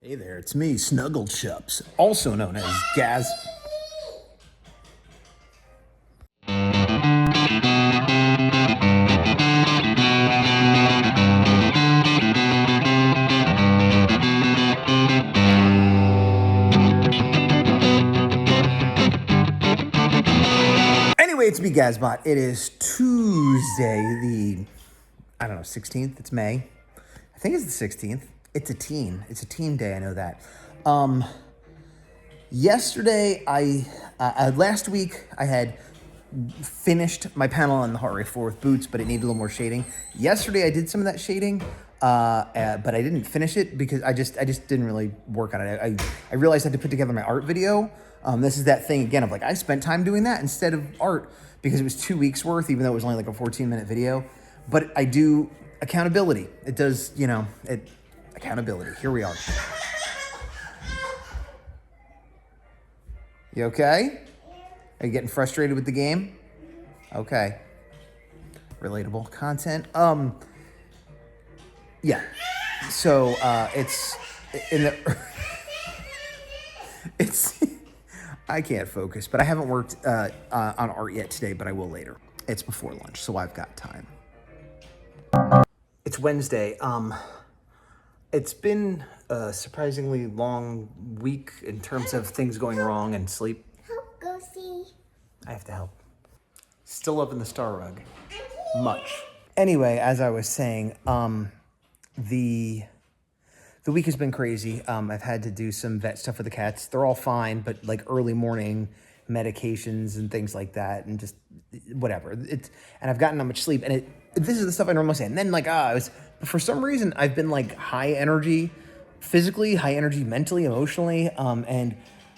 Hey there, it's me, Snuggle Chups, also known as Gaz. Anyway, it's me, Gazbot. It is Tuesday, the, 16th. It's May. I think it's the 16th. It's a teen. It's a teen day. I know that. Yesterday, last week, I had finished my panel on the Heart Rate 4 with boots, but it needed a little more shading. Yesterday, I did some of that shading, but I didn't finish it because I just didn't really work on it. I realized I had to put together my art video. This is that thing again of like, I spent time doing that instead of art because it was 2 weeks worth, even though it was only like a 14-minute video. But I do accountability. It does, accountability. Here we are. You okay? Are you getting frustrated with the game? Okay. Relatable content. Yeah. So, it's in the... it's... I can't focus, but I haven't worked on art yet today, but I will later. It's before lunch, so I've got time. It's Wednesday. It's been a surprisingly long week in terms of things going wrong and sleep. Help, go see. I have to help. Still up in the star rug. Much. Anyway, as I was saying, the week has been crazy. I've had to do some vet stuff for the cats. They're all fine, but like early morning medications and things like that, and just whatever. And I've gotten not much sleep, and this is the stuff I normally say. And then for some reason, I've been like high energy, physically, high energy mentally, emotionally, and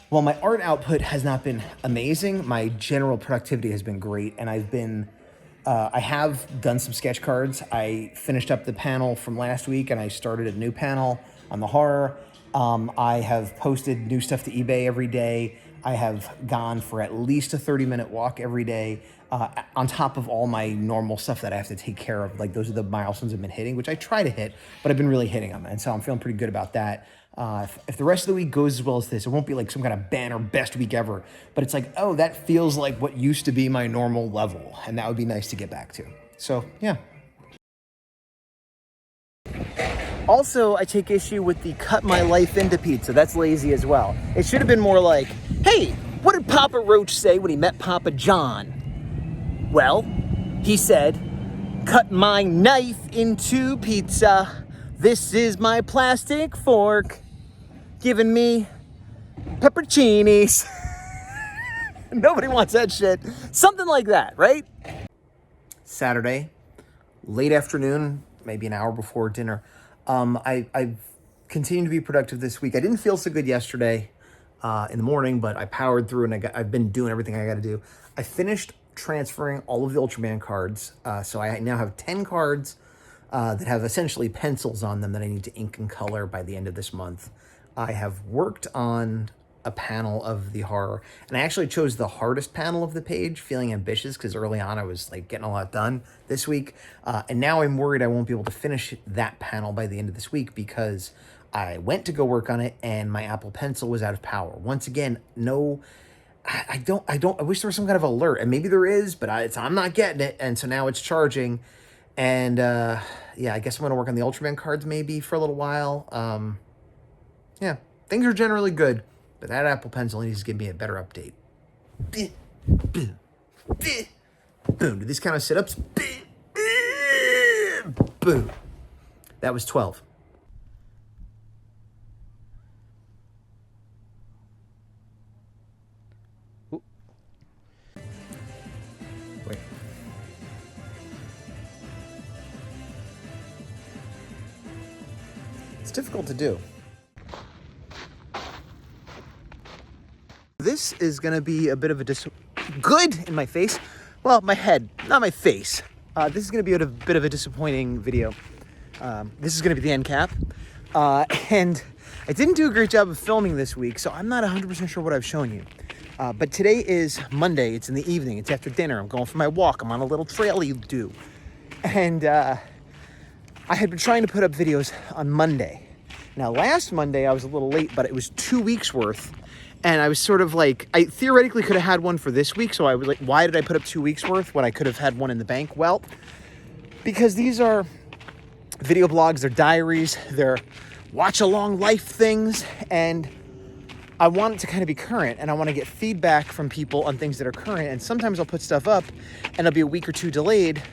while my art output has not been amazing, my general productivity has been great, and I have done some sketch cards. I finished up the panel from last week, and I started a new panel on the horror. I have posted new stuff to eBay every day. I have gone for at least a 30-minute walk every day, on top of all my normal stuff that I have to take care of. Like, those are the milestones I've been hitting, which I try to hit, but I've been really hitting them, and so I'm feeling pretty good about that. If the rest of the week goes as well as this, it won't be like some kind of banner best week ever, but it's like, oh, that feels like what used to be my normal level, and that would be nice to get back to. So, yeah. Also, I take issue with the cut my life into pizza. That's lazy as well. It should have been more like, hey, what did Papa Roach say when he met Papa John? Well, he said, cut my knife into pizza. This is my plastic fork, giving me pepperoncinis. Nobody wants that shit. Something like that, right? Saturday, late afternoon, maybe an hour before dinner. I've continued to be productive this week. I didn't feel so good yesterday in the morning, but I powered through, and I've been doing everything I got to do. I finished transferring all of the Ultraman cards, so I now have 10 cards that have essentially pencils on them that I need to ink and color by the end of this month. I have worked on a panel of the horror, and I actually chose the hardest panel of the page, feeling ambitious, because early on I was like getting a lot done this week, and now I'm worried I won't be able to finish that panel by the end of this week because I went to go work on it and my Apple Pencil was out of power. Once again, I wish there was some kind of alert, and maybe there is, but I'm not getting it, and so now it's charging, and yeah, I guess I'm going to work on the Ultraman cards maybe for a little while. Yeah, things are generally good, but that Apple Pencil needs to give me a better update. Boom. Do these kind of sit-ups? Boom. That was 12. Ooh. Wait. It's difficult to do. This is going to be a bit of a good in my face. Well, my head, not my face. This is going to be a bit of a disappointing video. This is going to be the end cap. And I didn't do a great job of filming this week, so I'm not 100% sure what I've shown you. But today is Monday. It's in the evening. It's after dinner. I'm going for my walk. I'm on a little trail you do. And I had been trying to put up videos on Monday. Now, last Monday, I was a little late, but it was 2 weeks worth. And I was sort of like, I theoretically could have had one for this week. So I was like, why did I put up 2 weeks worth when I could have had one in the bank? Well, because these are video blogs, they're diaries, they're watch along life things. And I want it to kind of be current, and I want to get feedback from people on things that are current. And sometimes I'll put stuff up and it'll be a week or two delayed.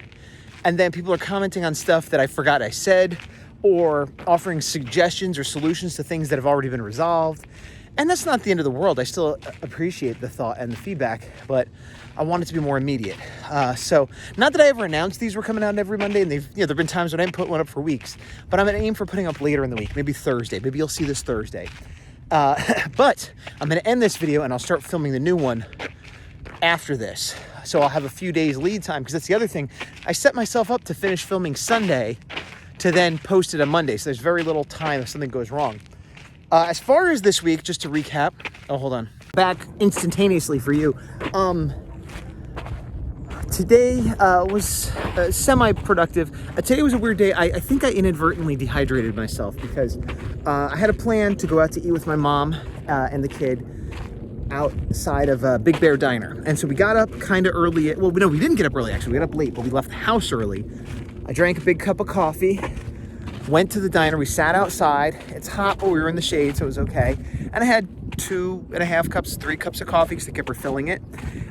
And then people are commenting on stuff that I forgot I said, or offering suggestions or solutions to things that have already been resolved. And that's not the end of the world. I still appreciate the thought and the feedback, but I want it to be more immediate. So not that I ever announced these were coming out every Monday, and there've been times when I didn't put one up for weeks, but I'm going to aim for putting up later in the week, maybe Thursday. Maybe you'll see this Thursday. But I'm going to end this video and I'll start filming the new one after this. So I'll have a few days lead time, because that's the other thing. I set myself up to finish filming Sunday to then post it on Monday. So there's very little time if something goes wrong. As far as this week, just to recap, hold on. Back instantaneously for you. Today was semi-productive. Today was a weird day. I think I inadvertently dehydrated myself because I had a plan to go out to eat with my mom and the kid outside of Big Bear Diner. And so we got up kind of early. Well, no, we didn't get up early, actually. We got up late, but we left the house early. I drank a big cup of coffee, went to the diner. We sat outside. It's hot, but we were in the shade, so it was okay. And I had 2.5 cups, 3 cups of coffee because I kept refilling it.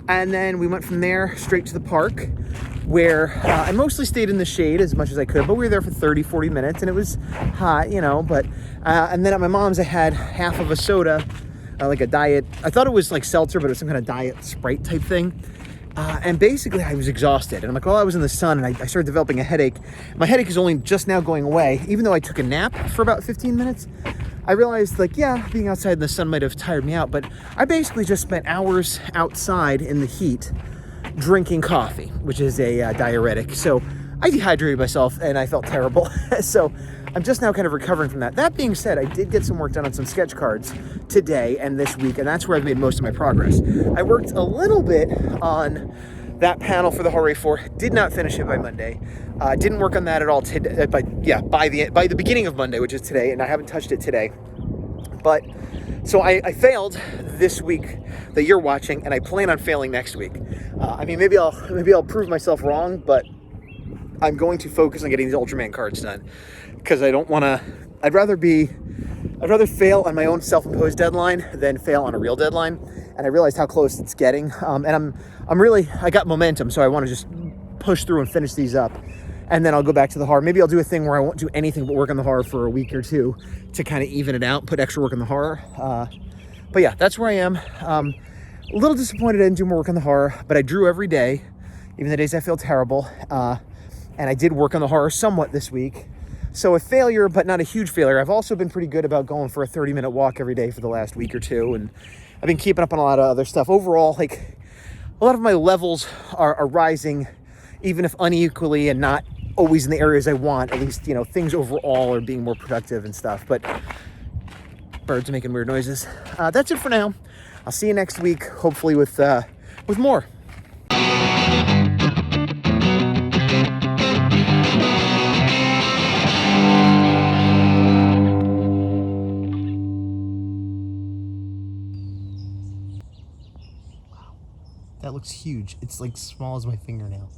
And then we went from there straight to the park, where I mostly stayed in the shade as much as I could, but we were there for 30, 40 minutes, and it was hot, but, and then at my mom's, I had half of a soda, like a diet. I thought it was like seltzer, but it was some kind of diet Sprite type thing. And basically I was exhausted, and I'm like, well, I was in the sun, and I started developing a headache. My headache is only just now going away, even though I took a nap for about 15 minutes. I realized, being outside in the sun might have tired me out, but I basically just spent hours outside in the heat drinking coffee, which is a diuretic. So I dehydrated myself, and I felt terrible. So I'm just now kind of recovering from that. That being said, I did get some work done on some sketch cards today and this week, and that's where I've made most of my progress. I worked a little bit on that panel for the Hooray 4. Did not finish it by Monday. Didn't work on that at all today. By the beginning of Monday, which is today, and I haven't touched it today. But so I failed this week that you're watching, and I plan on failing next week. Maybe I'll prove myself wrong, but I'm going to focus on getting these Ultraman cards done, because I don't want to. I'd rather fail on my own self-imposed deadline than fail on a real deadline. And I realized how close it's getting. And I got momentum, so I want to just push through and finish these up. And then I'll go back to the horror. Maybe I'll do a thing where I won't do anything but work on the horror for a week or two to kind of even it out, put extra work on the horror. But yeah, that's where I am. A little disappointed I didn't do more work on the horror, but I drew every day, even the days I feel terrible. And I did work on the horror somewhat this week. So a failure, but not a huge failure. I've also been pretty good about going for a 30-minute walk every day for the last week or two. And I've been keeping up on a lot of other stuff. Overall, a lot of my levels are rising, even if unequally and not always in the areas I want. At least, things overall are being more productive and stuff. But birds are making weird noises. That's it for now. I'll see you next week, hopefully with more. That looks huge. It's like small as my fingernail.